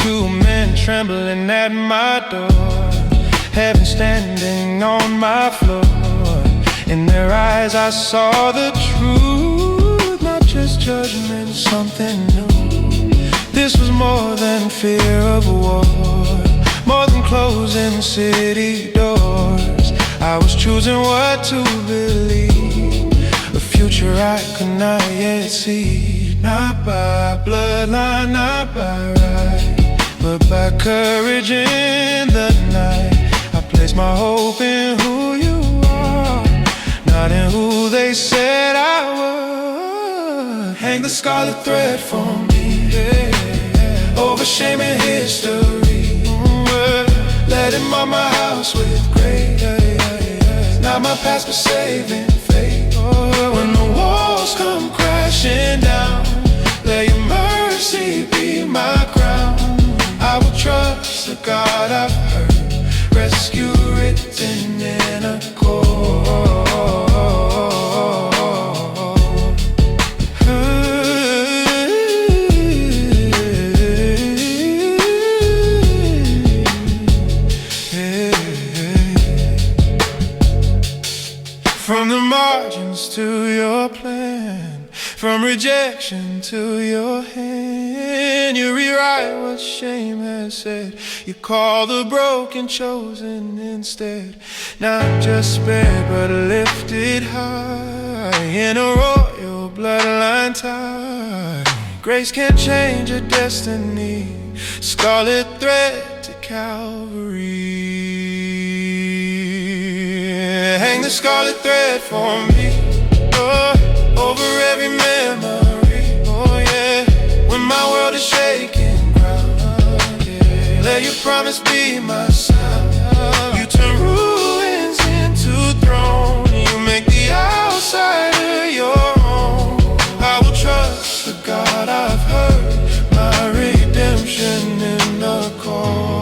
Two men trembling at my door, heaven standing on my floor. In their eyes I saw the truth, not just judgment, something new. This was more than fear of war, more than closing city doors. I was choosing what to believe, a future I could not yet see. Not by bloodline, not by right, but by courage in the night. I place my hope in who you are, not in who they said I would. Hang the scarlet thread for me, yeah, over shame and history. Let it mark my house with grace. Not my past but saving faith. When the walls come crashing down, let your mercy be my crown. I will trust the God I've heard, rescue written in a chord. From the margins to your plan, from rejection to your hand, you rewrite what shame has said. You call the broken chosen instead. Not just spared but lifted high in a royal bloodline tie. Grace can't change a destiny, scarlet thread to Calvary. Hang the scarlet thread for me, over every memory. Oh yeah, when my world is shaking ground, yeah, let your promise be my sound. You turn ruins into throne, you make the outsider your own. I will trust the God I've heard, my redemption in the call.